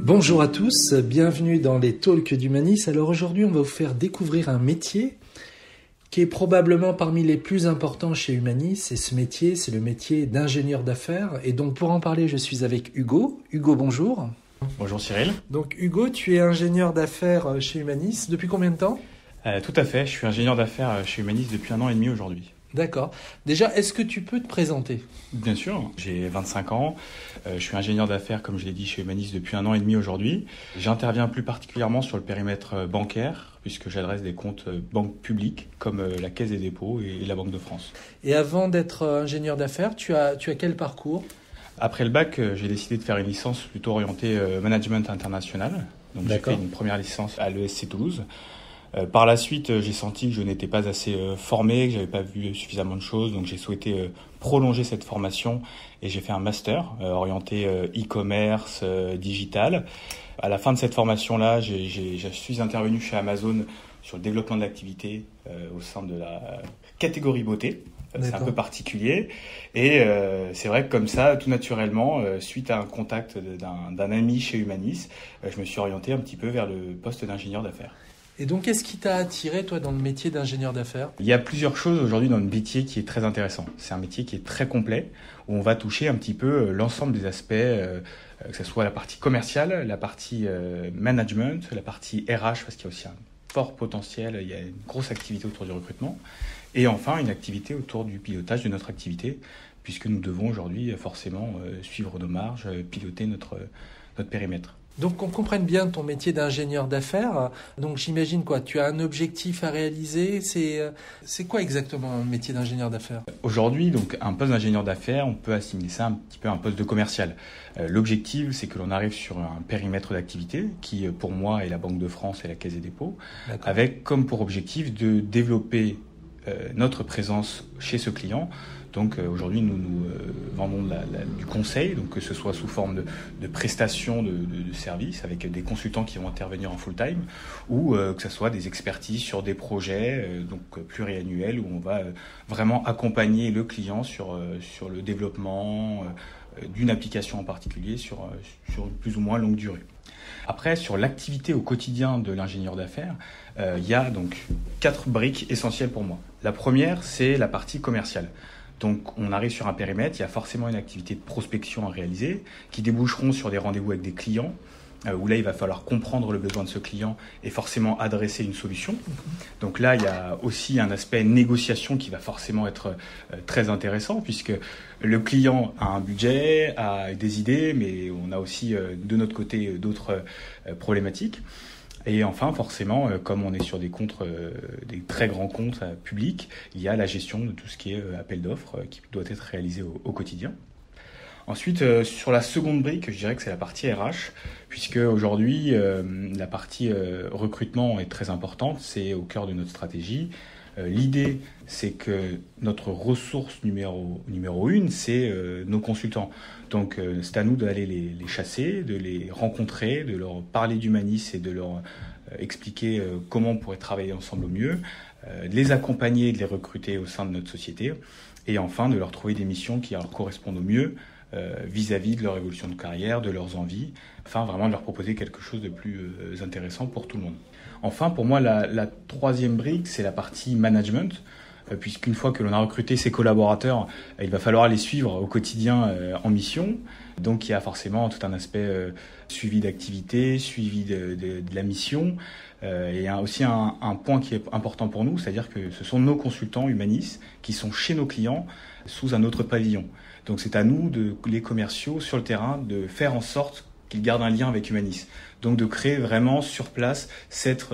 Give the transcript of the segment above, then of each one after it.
Bonjour à tous, bienvenue dans les Talks d'Humanis. Alors aujourd'hui, on va vous faire découvrir un métier qui est probablement parmi les plus importants chez Humanis. Et ce métier, c'est le métier d'ingénieur d'affaires. Et donc pour en parler, je suis avec Hugo. Hugo, bonjour. Bonjour Cyril. Donc Hugo, tu es ingénieur d'affaires chez Humanis. Depuis combien de temps ? Tout à fait, je suis ingénieur d'affaires chez Humanis depuis 1 an et demi aujourd'hui. D'accord. Déjà, est-ce que tu peux te présenter ? Bien sûr, j'ai 25 ans, je suis ingénieur d'affaires, comme je l'ai dit, chez Humanis depuis 1 an et demi aujourd'hui. J'interviens plus particulièrement sur le périmètre bancaire, puisque j'adresse des comptes banques publiques, comme la Caisse des dépôts et la Banque de France. Et avant d'être ingénieur d'affaires, tu as quel parcours ? Après le bac, j'ai décidé de faire une licence plutôt orientée management international. Donc D'accord. j'ai fait une première licence à l'ESC Toulouse. Par la suite, j'ai senti que je n'étais pas assez formé, que j'avais pas vu suffisamment de choses, donc j'ai souhaité prolonger cette formation et j'ai fait un master orienté e-commerce, digital. À la fin de cette formation-là, je suis intervenu chez Amazon sur le développement de l'activité au sein de la catégorie beauté. C'est un peu particulier et c'est vrai que comme ça, tout naturellement, suite à un contact d'un ami chez Humanis, je me suis orienté un petit peu vers le poste d'ingénieur d'affaires. Et donc, qu'est-ce qui t'a attiré, toi, dans le métier d'ingénieur d'affaires ? Il y a plusieurs choses aujourd'hui dans le métier qui est très intéressant. C'est un métier qui est très complet, où on va toucher un petit peu l'ensemble des aspects, que ce soit la partie commerciale, la partie management, la partie RH, parce qu'il y a aussi un fort potentiel, il y a une grosse activité autour du recrutement, et enfin une activité autour du pilotage de notre activité, puisque nous devons aujourd'hui forcément suivre nos marges, piloter notre périmètre. Donc, qu'on comprenne bien ton métier d'ingénieur d'affaires. Donc, j'imagine quoi ? Tu as un objectif à réaliser. C'est quoi exactement un métier d'ingénieur d'affaires ? Aujourd'hui, donc, un poste d'ingénieur d'affaires, on peut assimiler ça un petit peu à un poste de commercial. L'objectif, c'est que l'on arrive sur un périmètre d'activité qui, pour moi, est la Banque de France et la Caisse des dépôts, D'accord. avec comme pour objectif de développer notre présence chez ce client. Donc aujourd'hui, nous vendons du conseil, donc que ce soit sous forme de prestations de services avec des consultants qui vont intervenir en full-time ou que ce soit des expertises sur des projets donc pluriannuels où on va vraiment accompagner le client sur le développement d'une application en particulier sur une plus ou moins longue durée. Après, sur l'activité au quotidien de l'ingénieur d'affaires, il y a donc 4 briques essentielles pour moi. La première, c'est la partie commerciale. Donc, on arrive sur un périmètre, il y a forcément une activité de prospection à réaliser qui déboucheront sur des rendez-vous avec des clients où là, il va falloir comprendre le besoin de ce client et forcément adresser une solution. Donc là, il y a aussi un aspect négociation qui va forcément être très intéressant puisque le client a un budget, a des idées, mais on a aussi de notre côté d'autres problématiques. Et enfin, forcément, comme on est sur des comptes, des très grands comptes publics, il y a la gestion de tout ce qui est appel d'offres qui doit être réalisé au quotidien. Ensuite, sur la seconde brique, je dirais que c'est la partie RH, puisque aujourd'hui, la partie recrutement est très importante, c'est au cœur de notre stratégie. L'idée, c'est que notre ressource numéro 1, c'est nos consultants. Donc, c'est à nous d'aller les chasser, de les rencontrer, de leur parler d'Humanis et de leur expliquer comment on pourrait travailler ensemble au mieux, de les accompagner, de les recruter au sein de notre société, et enfin de leur trouver des missions qui leur correspondent au mieux vis-à-vis de leur évolution de carrière, de leurs envies, enfin vraiment de leur proposer quelque chose de plus intéressant pour tout le monde. Enfin, pour moi, la troisième brique, c'est la partie management, puisqu'une fois que l'on a recruté ses collaborateurs, il va falloir les suivre au quotidien en mission. Donc, il y a forcément tout un aspect suivi d'activité, suivi de la mission. Et il y a aussi un point qui est important pour nous, c'est-à-dire que ce sont nos consultants Humanis qui sont chez nos clients sous un autre pavillon. Donc, c'est à nous, les commerciaux sur le terrain, de faire en sorte qu'ils gardent un lien avec Humanis. Donc de créer vraiment sur place cette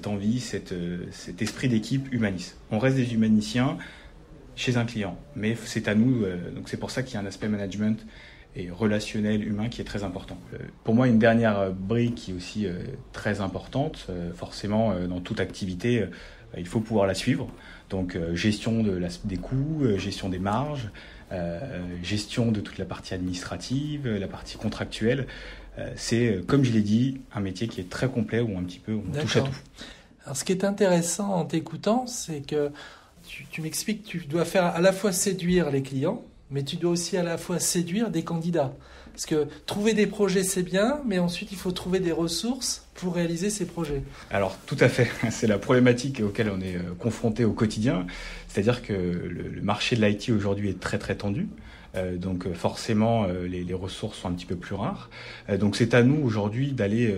envie, cet esprit d'équipe Humanis. On reste des humaniciens chez un client, mais c'est à nous, donc c'est pour ça qu'il y a un aspect management et relationnel humain qui est très important. Pour moi, une dernière brique qui est aussi très importante, forcément dans toute activité, il faut pouvoir la suivre. Donc gestion des coûts, gestion des marges, gestion de toute la partie administrative, la partie contractuelle. C'est, comme je l'ai dit, un métier qui est très complet où un petit peu on touche à tout. Alors, ce qui est intéressant en t'écoutant, c'est que tu m'expliques que tu dois faire à la fois séduire les clients, mais tu dois aussi à la fois séduire des candidats. Parce que trouver des projets, c'est bien, mais ensuite, il faut trouver des ressources pour réaliser ces projets. Alors, tout à fait. C'est la problématique auquel on est confronté au quotidien. C'est-à-dire que le marché de l'IT aujourd'hui est très, très tendu. Donc forcément, les ressources sont un petit peu plus rares. Donc c'est à nous aujourd'hui d'aller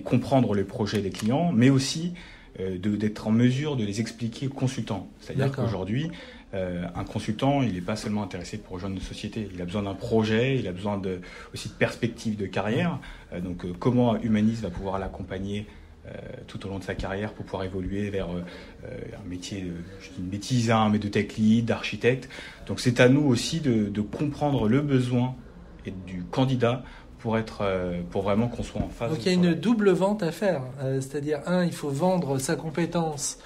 comprendre le projet des clients, mais aussi d'être en mesure de les expliquer aux consultants. C'est-à-dire qu'aujourd'hui, un consultant, il n'est pas seulement intéressé pour rejoindre une société. Il a besoin d'un projet, il a besoin aussi de perspectives de carrière. Donc comment Humanis va pouvoir l'accompagner tout au long de sa carrière pour pouvoir évoluer vers un métier, je dis une bêtise, mais de tech lead, d'architecte. Donc c'est à nous aussi de comprendre le besoin et du candidat pour vraiment qu'on soit en phase. Donc il y a une double vente à faire, c'est-à-dire il faut vendre sa compétence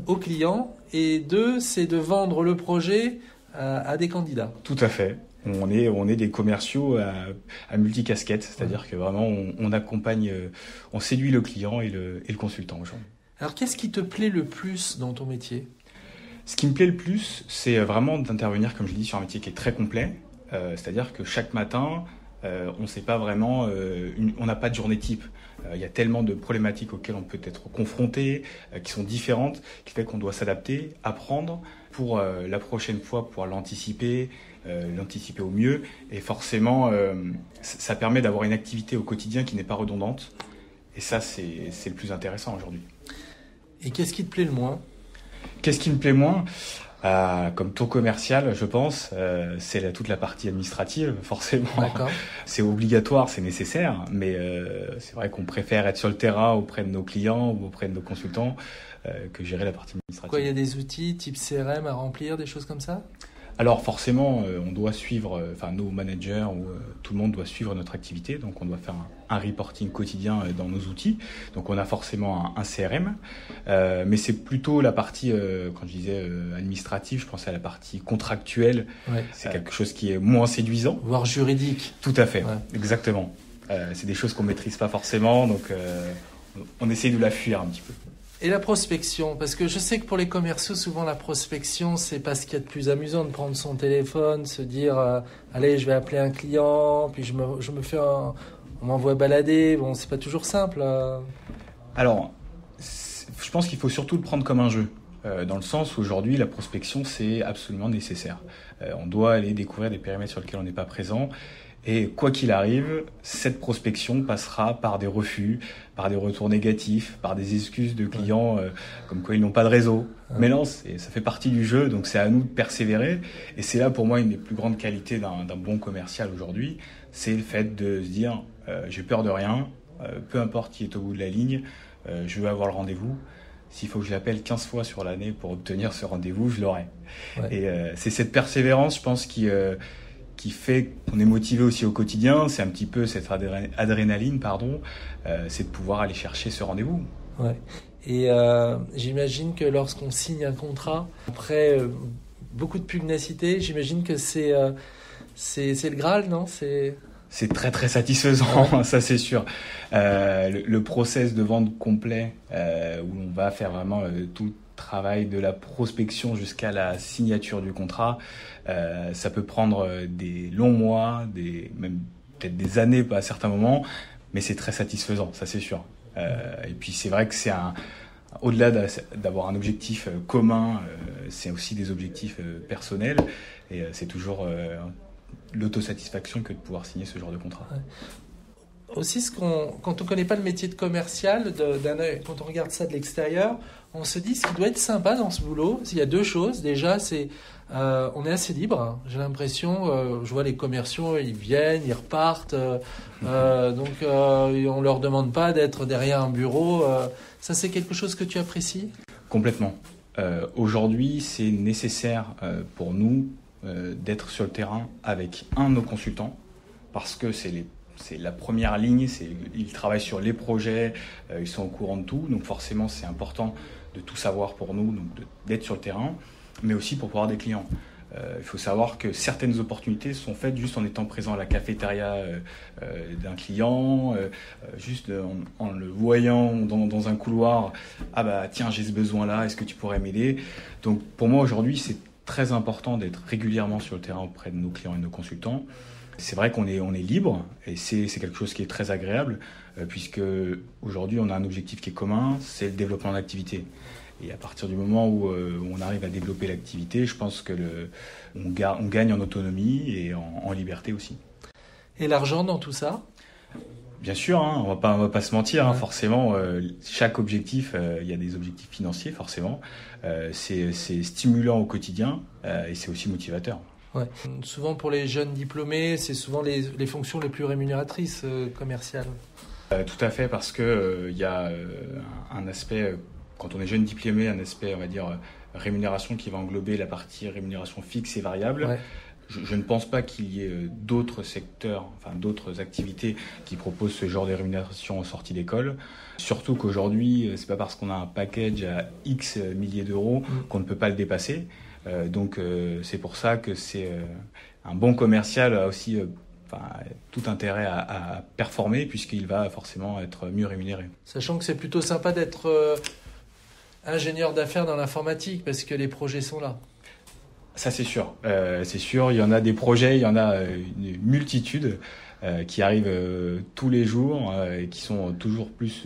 au client, et 2, c'est de vendre le projet à des candidats. Tout à fait. On est des commerciaux à multicasquettes, c'est-à-dire que vraiment on accompagne, on séduit le client et le consultant aujourd'hui. Alors qu'est-ce qui te plaît le plus dans ton métier ? Ce qui me plaît le plus, c'est vraiment d'intervenir, comme je l'ai dit, sur un métier qui est très complet, c'est-à-dire que chaque matin, on ne sait pas vraiment, on n'a pas de journée type. Il y a tellement de problématiques auxquelles on peut être confronté, qui sont différentes, qui fait qu'on doit s'adapter, apprendre pour la prochaine fois pouvoir l'anticiper au mieux. Et forcément, ça permet d'avoir une activité au quotidien qui n'est pas redondante. Et ça, c'est le plus intéressant aujourd'hui. Et qu'est-ce qui te plaît le moins ? Qu'est-ce qui me plaît moins ? Comme tout commercial, je pense, c'est toute la partie administrative, forcément. D'accord. C'est obligatoire, c'est nécessaire, mais c'est vrai qu'on préfère être sur le terrain auprès de nos clients ou auprès de nos consultants que gérer la partie administrative. Quoi, il y a des outils type CRM à remplir, des choses comme ça ? Alors forcément, on doit suivre, nos managers ou tout le monde doit suivre notre activité, donc on doit faire un reporting quotidien dans nos outils. Donc on a forcément un CRM, mais c'est plutôt la partie, quand je disais administrative, je pensais à la partie contractuelle. Ouais. C'est quelque chose qui est moins séduisant. Voire juridique. Tout à fait, ouais. Exactement. C'est des choses qu'on maîtrise pas forcément, donc on essaye de la fuir un petit peu. Et la prospection, parce que je sais que pour les commerciaux, souvent la prospection, c'est pas ce qu'il y a de plus amusant, de prendre son téléphone, se dire allez, je vais appeler un client, puis je me fais on m'envoie balader. Bon, c'est pas toujours simple. Alors, je pense qu'il faut surtout le prendre comme un jeu, dans le sens où aujourd'hui, la prospection, c'est absolument nécessaire. On doit aller découvrir des périmètres sur lesquels on n'est pas présent. Et quoi qu'il arrive, cette prospection passera par des refus, par des retours négatifs, par des excuses de clients comme quoi ils n'ont pas de réseau. Mais non, ça fait partie du jeu, donc c'est à nous de persévérer. Et c'est là pour moi une des plus grandes qualités d'un bon commercial aujourd'hui, c'est le fait de se dire j'ai peur de rien, peu importe qui est au bout de la ligne, je veux avoir le rendez-vous. S'il faut que je l'appelle 15 fois sur l'année pour obtenir ce rendez-vous, je l'aurai. Ouais. Et c'est cette persévérance, je pense, qui fait qu'on est motivé aussi au quotidien. C'est un petit peu cette adrénaline, c'est de pouvoir aller chercher ce rendez-vous. Ouais. Et j'imagine que lorsqu'on signe un contrat, après beaucoup de pugnacité, j'imagine que c'est le Graal, non ? C'est très très satisfaisant, ça c'est sûr. Le process de vente complet, où on va faire vraiment tout le travail de la prospection jusqu'à la signature du contrat, ça peut prendre des longs mois, même peut-être des années à certains moments, mais c'est très satisfaisant, ça c'est sûr. Et puis c'est vrai que c'est au-delà d'avoir un objectif commun, c'est aussi des objectifs personnels, et c'est toujours l'autosatisfaction que de pouvoir signer ce genre de contrat. Ouais. Aussi, quand on ne connaît pas le métier de commercial, quand on regarde ça de l'extérieur, on se dit ce qui doit être sympa dans ce boulot, il y a deux choses. Déjà, c'est on est assez libre. J'ai l'impression, je vois les commerciaux, ils viennent, ils repartent. Donc, on ne leur demande pas d'être derrière un bureau. Ça, c'est quelque chose que tu apprécies ? Complètement. Aujourd'hui, c'est nécessaire pour nous d'être sur le terrain avec un de nos consultants, parce que c'est la première ligne, ils travaillent sur les projets, ils sont au courant de tout, donc forcément c'est important de tout savoir pour nous, donc d'être sur le terrain, mais aussi pour pouvoir des clients. Il faut savoir que certaines opportunités sont faites juste en étant présent à la cafétéria d'un client, juste en le voyant dans un couloir. Ah bah tiens, j'ai ce besoin-là, est-ce que tu pourrais m'aider ? Donc pour moi aujourd'hui, c'est très important d'être régulièrement sur le terrain auprès de nos clients et de nos consultants. C'est vrai qu'on est libre et c'est quelque chose qui est très agréable puisque aujourd'hui on a un objectif qui est commun, c'est le développement d'activité. Et à partir du moment où on arrive à développer l'activité, je pense que on gagne en autonomie et en liberté aussi. Et l'argent dans tout ça ? Bien sûr, hein, on va pas se mentir, hein, forcément, chaque objectif, il y a des objectifs financiers, forcément. C'est stimulant au quotidien et c'est aussi motivateur. Ouais. Souvent pour les jeunes diplômés, c'est souvent les fonctions les plus rémunératrices commerciales. Tout à fait, parce que y a un aspect, quand on est jeune diplômé, un aspect, on va dire, rémunération qui va englober la partie rémunération fixe et variable. Ouais. Je ne pense pas qu'il y ait d'autres secteurs, enfin d'autres activités qui proposent ce genre de rémunération en sortie d'école. Surtout qu'aujourd'hui, c'est pas parce qu'on a un package à X milliers d'euros qu'on ne peut pas le dépasser. Donc c'est pour ça que c'est un bon commercial a aussi tout intérêt à performer puisqu'il va forcément être mieux rémunéré. Sachant que c'est plutôt sympa d'être ingénieur d'affaires dans l'informatique parce que les projets sont là. Ça c'est sûr, il y en a des projets, il y en a une multitude qui arrivent tous les jours et qui sont toujours plus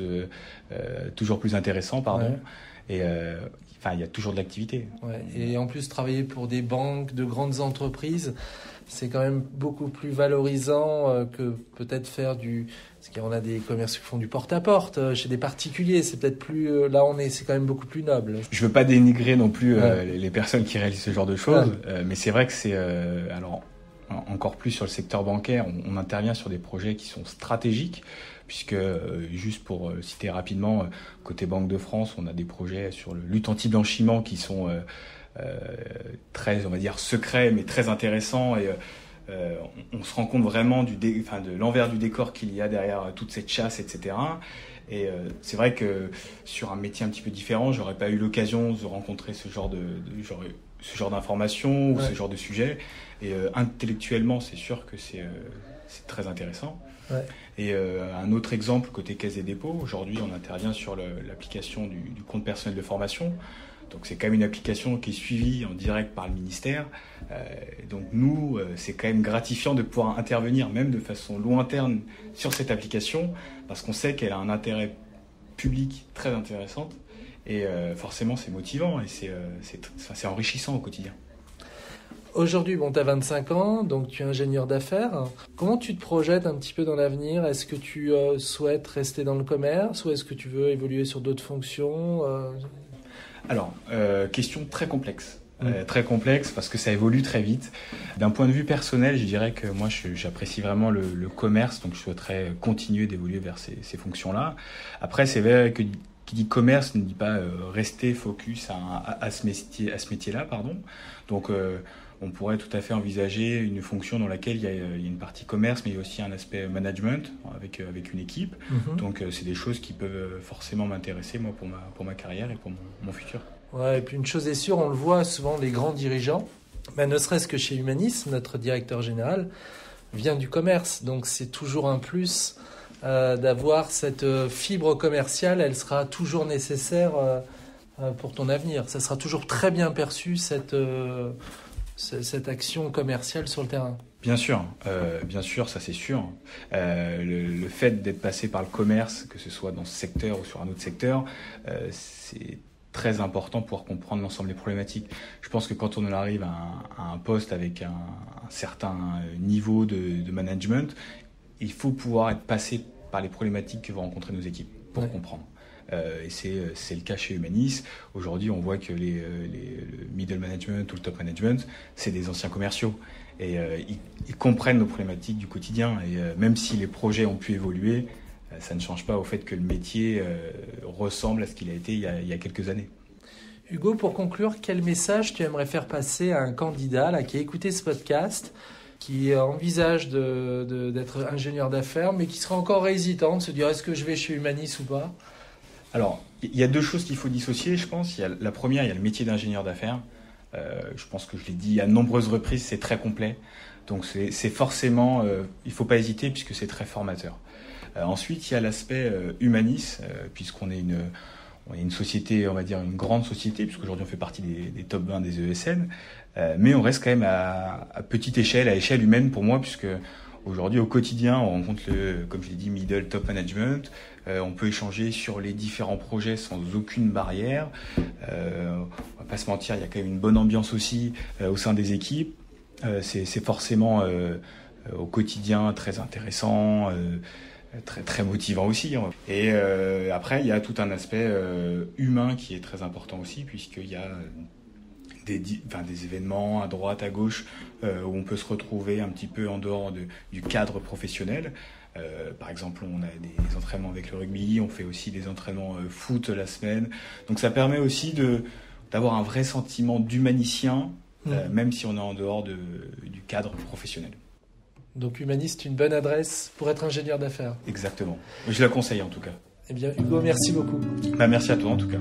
intéressants, pardon. Ouais. Et il y a toujours de l'activité. Ouais. Et en plus, travailler pour des banques, de grandes entreprises, c'est quand même beaucoup plus valorisant que peut-être faire parce qu'on a des commerces qui font du porte-à-porte chez des particuliers. C'est peut-être plus... c'est quand même beaucoup plus noble. Je veux pas dénigrer non plus les personnes qui réalisent ce genre de choses, mais c'est vrai que c'est... alors, encore plus sur le secteur bancaire, on intervient sur des projets qui sont stratégiques, puisque, juste pour citer rapidement, côté Banque de France, on a des projets sur le lutte anti-blanchiment qui sont très, on va dire, secrets, mais très intéressants. Et on se rend compte vraiment de l'envers du décor qu'il y a derrière toute cette chasse, etc. Et c'est vrai que sur un métier un petit peu différent, j'aurais pas eu l'occasion de rencontrer ce genre d'informations ou ce genre de sujet. Et intellectuellement, c'est sûr que c'est très intéressant. Ouais. Et un autre exemple côté Caisse des dépôts, aujourd'hui on intervient sur l'application du compte personnel de formation. Donc c'est quand même une application qui est suivie en direct par le ministère. Donc nous, c'est quand même gratifiant de pouvoir intervenir même de façon lointaine sur cette application parce qu'on sait qu'elle a un intérêt public très intéressant et forcément c'est motivant et c'est enrichissant au quotidien. Aujourd'hui, tu as 25 ans, donc tu es ingénieur d'affaires. Comment tu te projettes un petit peu dans l'avenir ? Est-ce que tu souhaites rester dans le commerce ou est-ce que tu veux évoluer sur d'autres fonctions ? Alors, question très complexe. Très complexe parce que ça évolue très vite. D'un point de vue personnel, je dirais que moi, j'apprécie vraiment le commerce, donc je souhaiterais continuer d'évoluer vers ces fonctions-là. Après, c'est vrai que qui dit commerce ne dit pas rester focus à ce métier-là, pardon. Donc, on pourrait tout à fait envisager une fonction dans laquelle il y a une partie commerce, mais il y a aussi un aspect management avec une équipe. Donc, c'est des choses qui peuvent forcément m'intéresser, moi, pour ma carrière et pour mon futur. Ouais, et puis une chose est sûre, on le voit souvent, les grands dirigeants, ne serait-ce que chez Humanis, notre directeur général vient du commerce. Donc, c'est toujours un plus d'avoir cette fibre commerciale. Elle sera toujours nécessaire pour ton avenir. Ça sera toujours très bien perçu, cette action commerciale sur le terrain. Bien sûr, ça c'est sûr. Le fait d'être passé par le commerce, que ce soit dans ce secteur ou sur un autre secteur, c'est très important pour comprendre l'ensemble des problématiques. Je pense que quand on arrive à un poste avec un certain niveau de management, il faut pouvoir être passé par les problématiques que vont rencontrer nos équipes pour comprendre. Et c'est le cas chez Humanis. Aujourd'hui, on voit que le middle management ou le top management, c'est des anciens commerciaux. Et ils comprennent nos problématiques du quotidien. Et même si les projets ont pu évoluer, ça ne change pas au fait que le métier ressemble à ce qu'il a été il y a quelques années. Hugo, pour conclure, quel message tu aimerais faire passer à un candidat là, qui a écouté ce podcast, qui envisage d'être ingénieur d'affaires, mais qui sera encore hésitant de se dire est-ce que je vais chez Humanis ou pas ? Alors, il y a deux choses qu'il faut dissocier, je pense. La première, il y a le métier d'ingénieur d'affaires. Je pense que je l'ai dit à de nombreuses reprises, c'est très complet. Donc, c'est forcément, il ne faut pas hésiter puisque c'est très formateur. Ensuite, il y a l'aspect Humanis, puisqu'on est on est une société, on va dire une grande société, puisqu'aujourd'hui on fait partie des top 20 des ESN, mais on reste quand même à petite échelle, à échelle humaine pour moi, puisque aujourd'hui au quotidien on rencontre comme je l'ai dit, middle top management, on peut échanger sur les différents projets sans aucune barrière, on va pas se mentir, il y a quand même une bonne ambiance aussi au sein des équipes, c'est forcément au quotidien très intéressant, très très motivant aussi. Et après il y a tout un aspect humain qui est très important aussi, puisqu'il y a des événements à droite, à gauche, où on peut se retrouver un petit peu en dehors du cadre professionnel. Par exemple, on a des entraînements avec le rugby, on fait aussi des entraînements foot la semaine. Donc ça permet aussi d'avoir un vrai sentiment d'humanicien, même si on est en dehors du cadre professionnel. Donc Humanis, c'est une bonne adresse pour être ingénieur d'affaires. Exactement. Je la conseille en tout cas. Eh bien Hugo, merci beaucoup. Merci à toi en tout cas.